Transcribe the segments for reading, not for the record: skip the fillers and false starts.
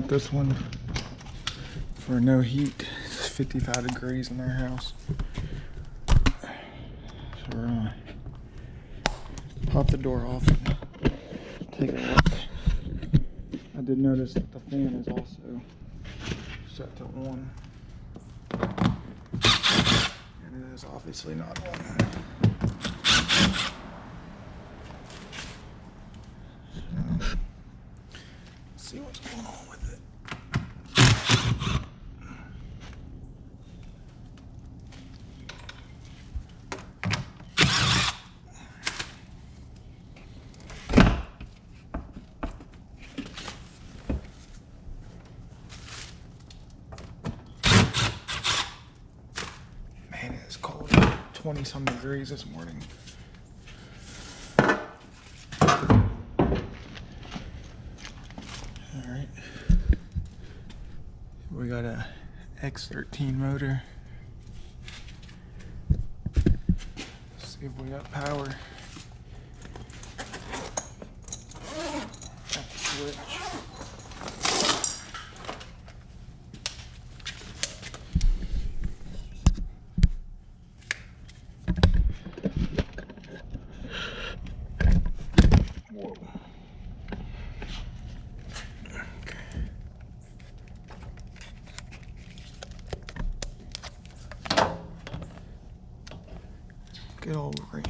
got this one for no heat. It's 55 degrees in our house. So we're gonna pop the door off and take a look. I did notice that the fan is also set to on. And it is obviously not on. So, let's see what's going on with it. Man, it is cold. 20 some degrees this morning. Alright. We got a X13 motor. Let's see if we got power. At the switch. Whoa. Okay. Good old Rheem.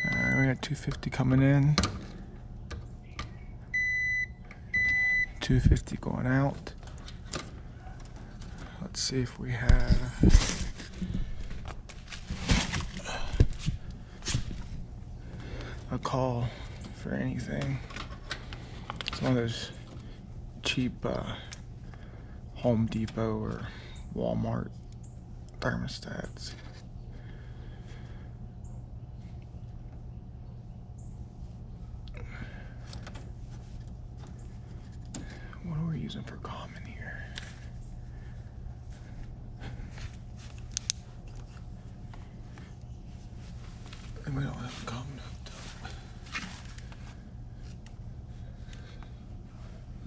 Alright, we got 250 coming in. 250 going out. Let's see if we have a call for anything. It's one of those cheap Home Depot or Walmart thermostats. What are we using for common here? We don't have a common hooked up.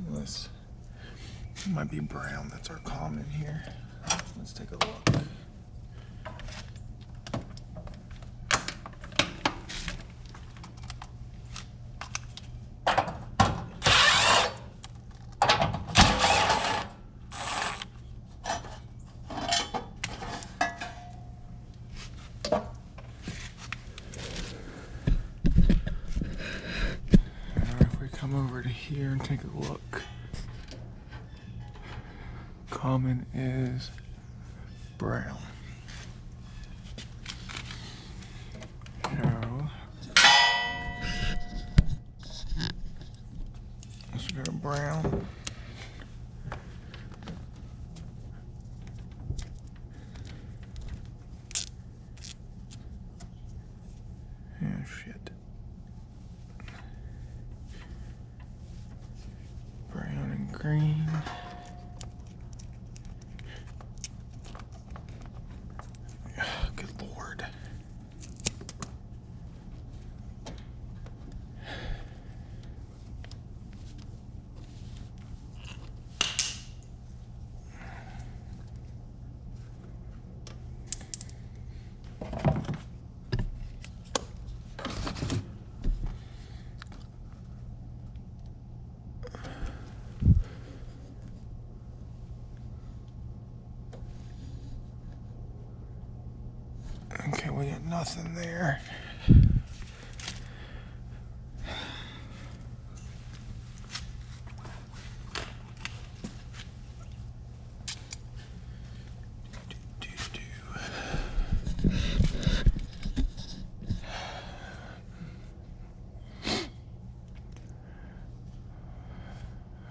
Unless it might be brown, that's our common here. Let's take a look. If we come over to here and take a look. Common is brown. So let's go to brown. Oh shit. Brown and green. Good Lord. Okay, we got nothing there.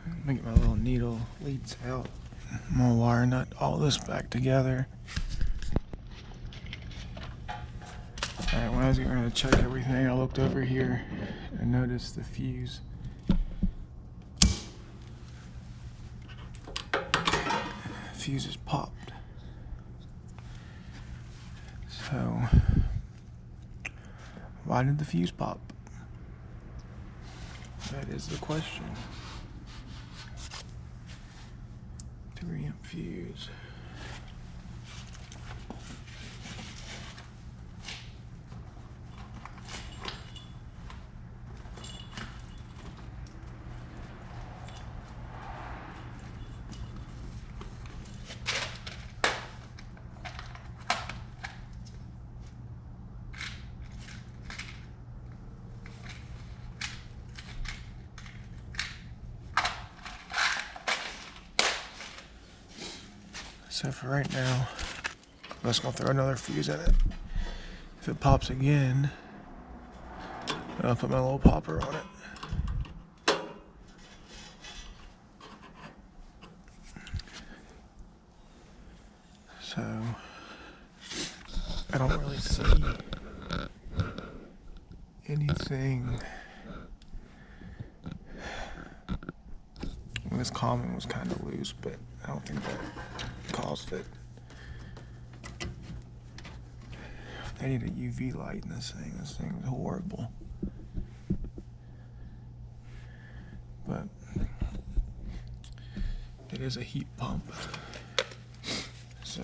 Let me get my little needle leads out. I'm gonna wire nut all this back together. Alright, when I was getting ready to check everything, I looked over here and noticed the fuse. Fuse is popped. So Why did the fuse pop? That is the question. 3-amp fuse. So for right now, I'm just gonna throw another fuse in it. If it pops again, I'll put my little popper on it. So I don't really see anything. This common was kind of loose, but I don't think that caused it. They need a UV light in this thing. This thing is horrible. But it is a heat pump. So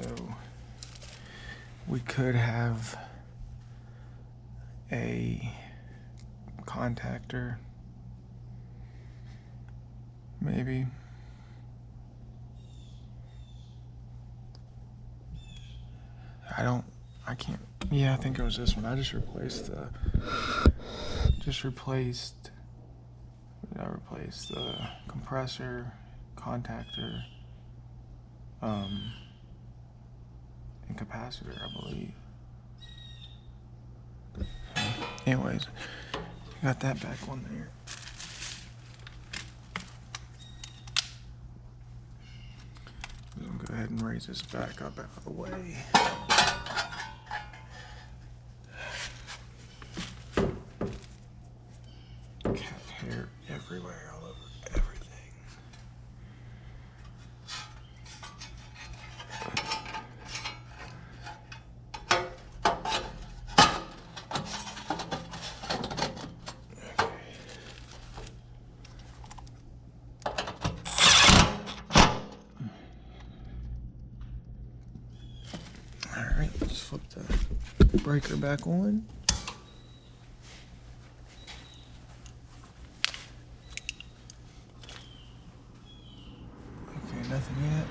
we could have a contactor, maybe. I can't. Yeah, I think it was this one. I just replaced the. I replaced the compressor, contactor, and capacitor, I believe. Anyways, got that back on there. I'm gonna go ahead and raise this back up out of the way. Cat hair everywhere, all over everything. Alright, let's flip the breaker back on. Okay, nothing yet.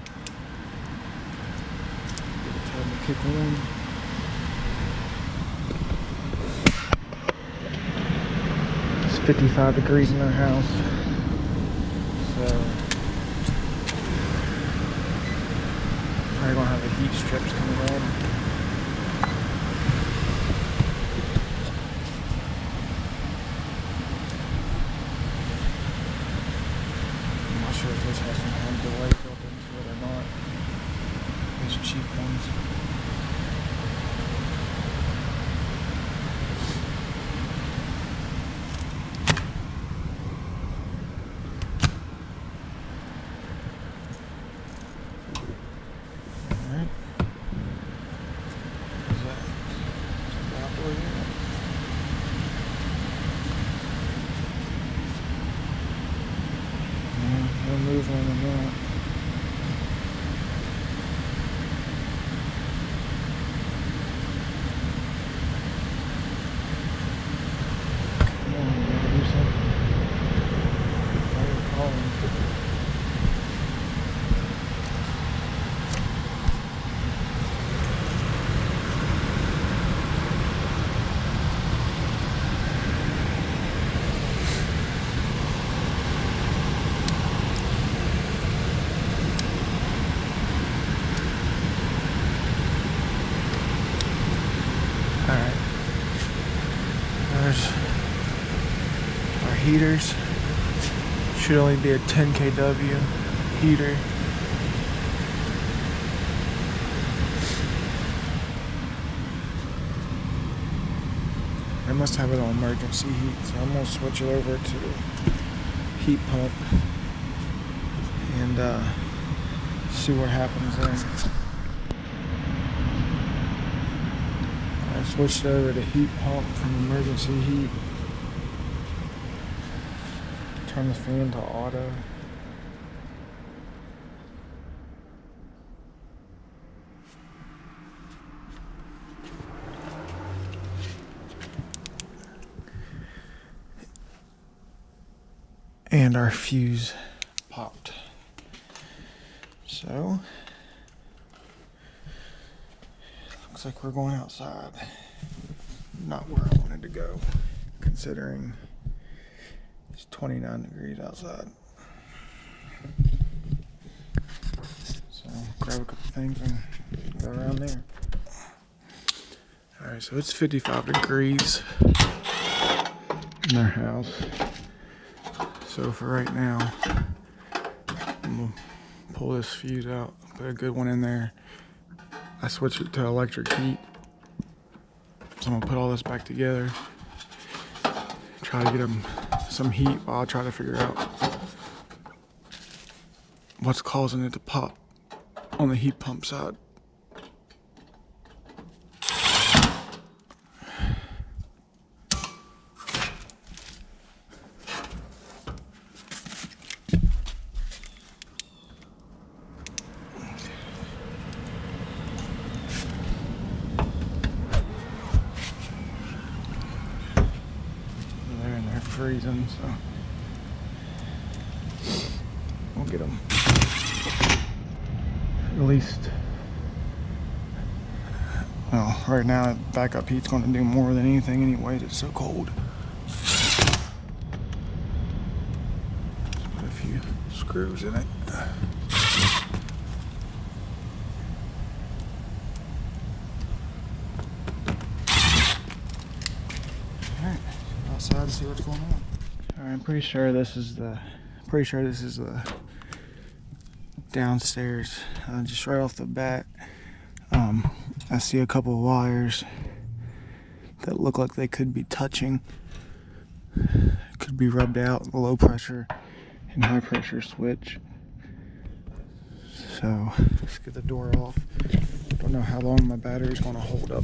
Time to kick on. It's 55 degrees in our house. So probably gonna have the heat strips coming on. I'm not sure if this has some kind of delay built into it or not. These cheap ones. Alright. Is that operating? No movement on that. Come on, you gotta do something. Why are you calling? Alright. There's our heaters. Should only be a 10 kW heater. I must have it on emergency heat, so I'm gonna switch it over to heat pump and see what happens then. I switched over to heat pump from emergency heat. Turn the fan to auto. And our fuse popped. So, looks like we're going outside. Not where I wanted to go, considering it's 29 degrees outside. So, grab a couple things and go around there. Alright, so it's 55 degrees in our house. So for right now, I'm gonna pull this fuse out, put a good one in there. I switched it to electric heat. So I'm gonna put all this back together. Try to get them some heat while I try to figure out what's causing it to pop on the heat pump side. They're freezing, so we'll get them at least. Well, right now backup heat's going to do more than anything anyways. It's so cold. Put a few screws in it. Alright, outside to see what's going on. Alright, I'm pretty sure this is the downstairs. Just right off the bat, I see a couple of wires that look like they could be touching. Could be rubbed out, the low pressure and high pressure switch. So let's get the door off. Don't know how long my battery's gonna hold up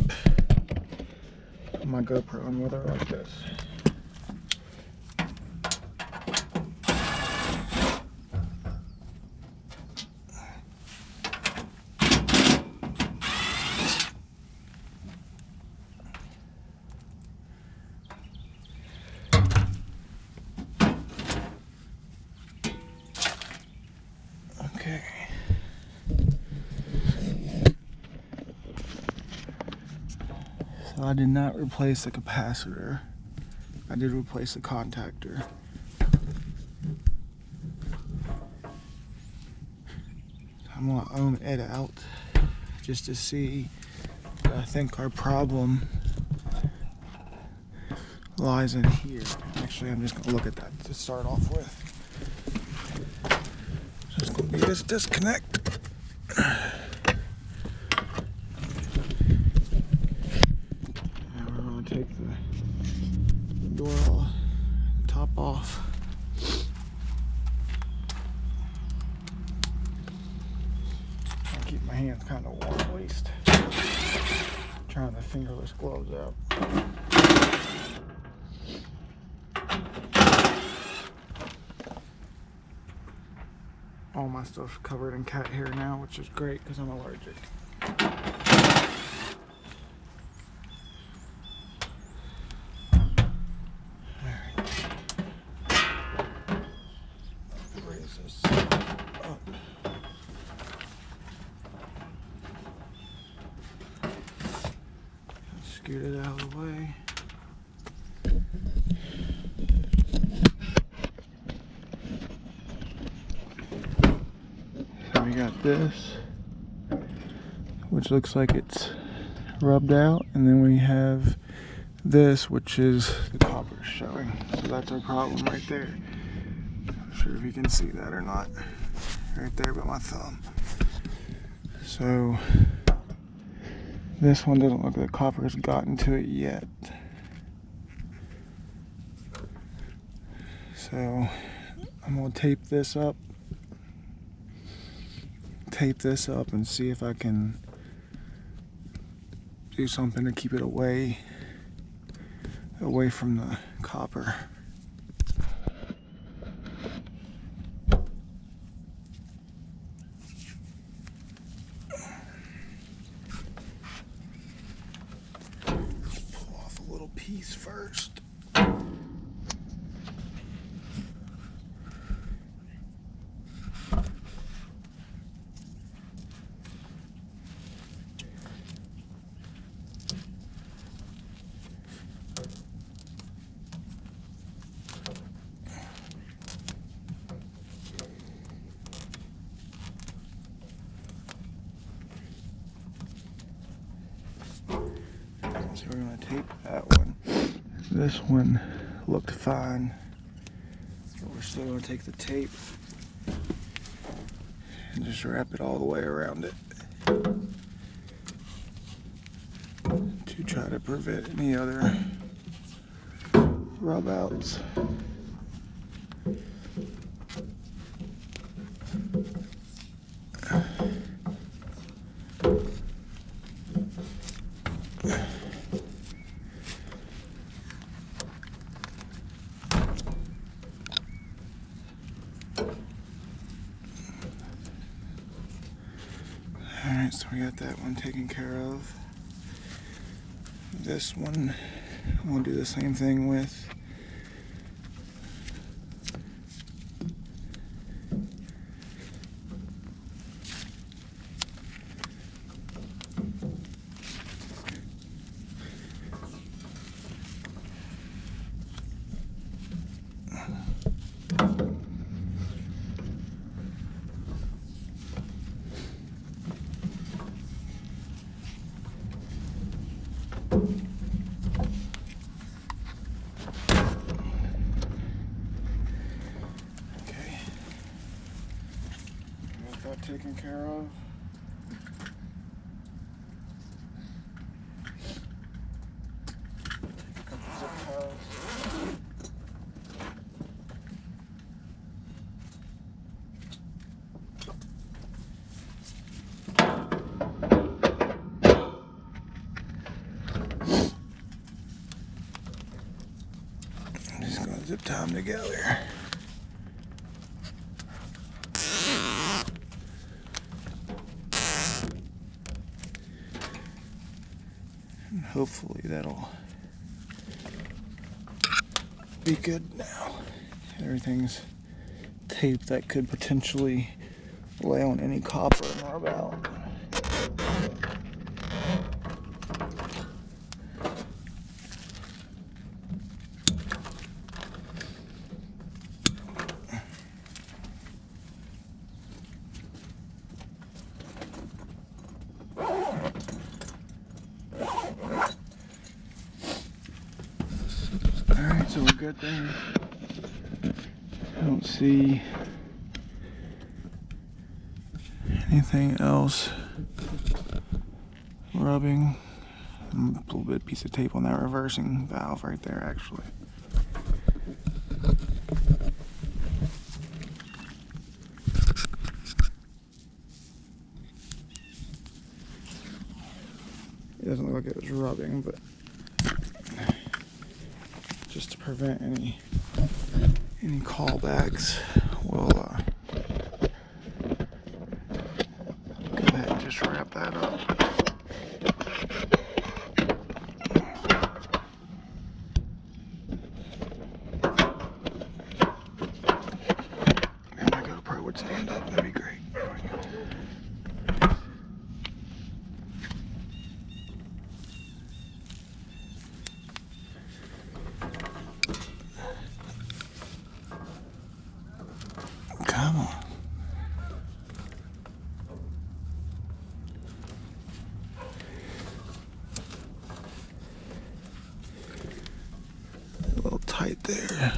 my GoPro in weather like this. Okay. So I did not replace the capacitor. I did replace the contactor. I'm gonna ohm it out just to see. But I think our problem lies in here. Actually, I'm just gonna look at that to start off with. There's gonna be this disconnect. And we're gonna take the door top off. I'll keep my hands kind of warm at least. Trying the fingerless gloves out. All my stuff's covered in cat hair now, which is great because I'm allergic. Alright. Raise this up. Scoot it out of the way. We got this, which looks like it's rubbed out, and then we have this, which is the copper showing. So that's our problem right there. Not sure if you can see that or not. Right there by my thumb. So this one doesn't look like the copper has gotten to it yet. So I'm gonna tape this up and see if I can do something to keep it away from the copper. Pull off a little piece first. So we're going to tape that one. This one looked fine. But we're still going to take the tape and just wrap it all the way around it to try to prevent any other rub outs. Alright, so we got that one taken care of. This one we'll do the same thing with. Taken care of. Take a couple zip ties. I'm just going to zip tie them together. Hopefully that'll be good now. Everything's taped that could potentially lay on any copper and rub out. Alright, so we're good there. I don't see anything else rubbing. A little bit of piece of tape on that reversing valve right there, actually. It doesn't look like it was rubbing, but just to prevent any callbacks, we'll go ahead and just wrap that up. And my GoPro would stand up, that'd be great. Come on. A little tight there.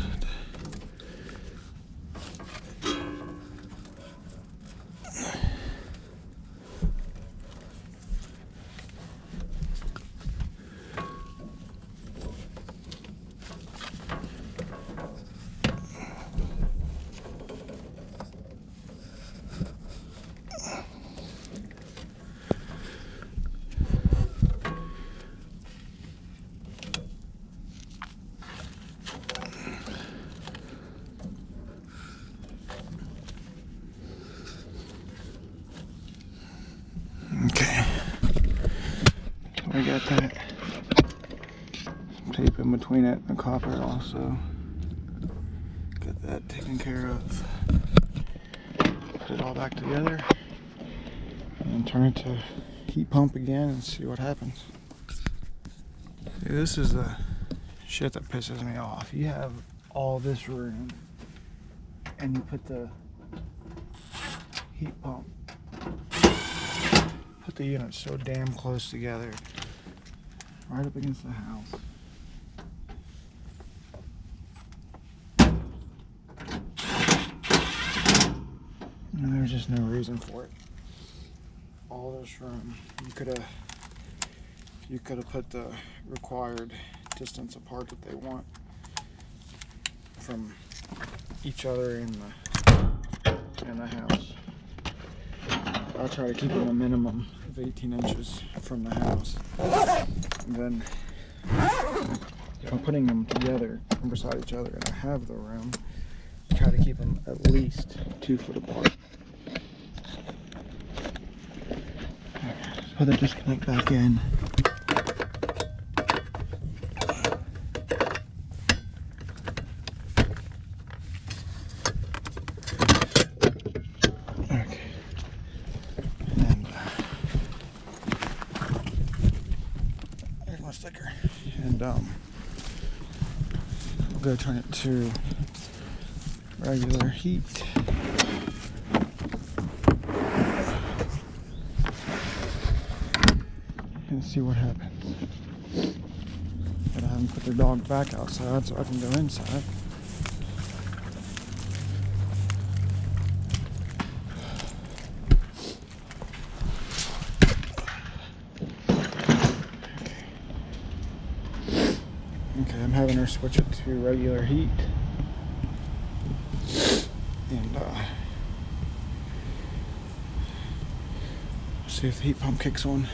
got that tape in between it and the copper also. Got that taken care of. Put it all back together and turn it to heat pump again and see what happens. See, this is the shit that pisses me off. You have all this room and you put the heat pump, put the units so damn close together, right up against the house. And there's just no reason for it. All this room, you could have put the required distance apart that they want from each other in the house. I'll try to keep them a minimum of 18 inches from the house. And then if I'm putting them together beside each other and I have the room, try to keep them at least 2 foot apart. Put the disconnect back in. Okay. And there's my sticker. And I'm gonna turn it to regular heat. And see what happens. But I haven't put the dog back outside so I can go inside. Okay, I'm having her switch it to regular heat. And see if the heat pump kicks on.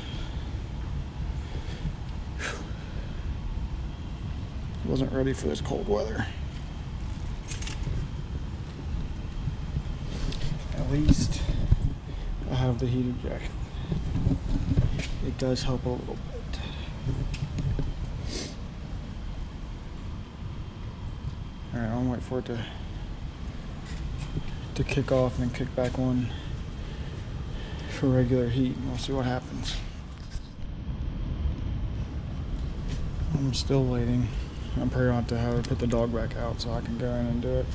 Wasn't ready for this cold weather. At least I have the heated jacket. It does help a little bit. Alright, I'll wait for it to kick off and then kick back on for regular heat and we'll see what happens. I'm still waiting. I'm probably going to have her put the dog back out so I can go in and do it.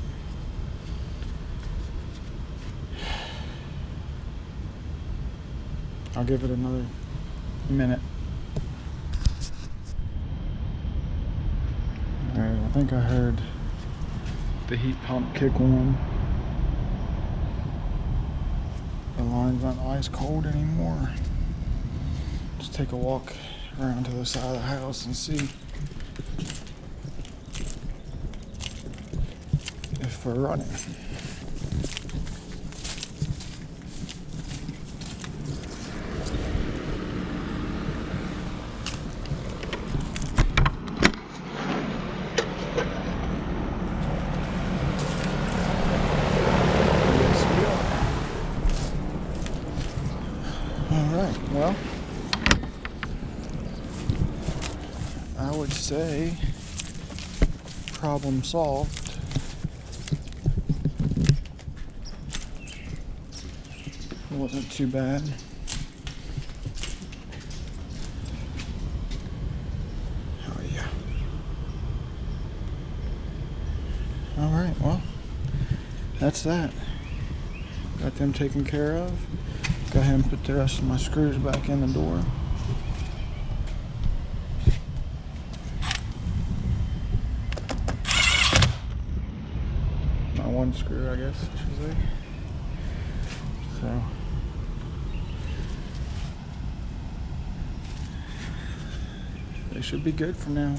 I'll give it another minute. Alright, I think I heard the heat pump kick on. The line's not ice cold anymore. Just take a walk around to the side of the house and see if we're running. Yes, we are. All right, well, I would say problem solved. It wasn't too bad. Oh yeah. All right, well, that's that. Got them taken care of. Go ahead and put the rest of my screws back in the door. My one screw, I guess I should say. So they should be good for now.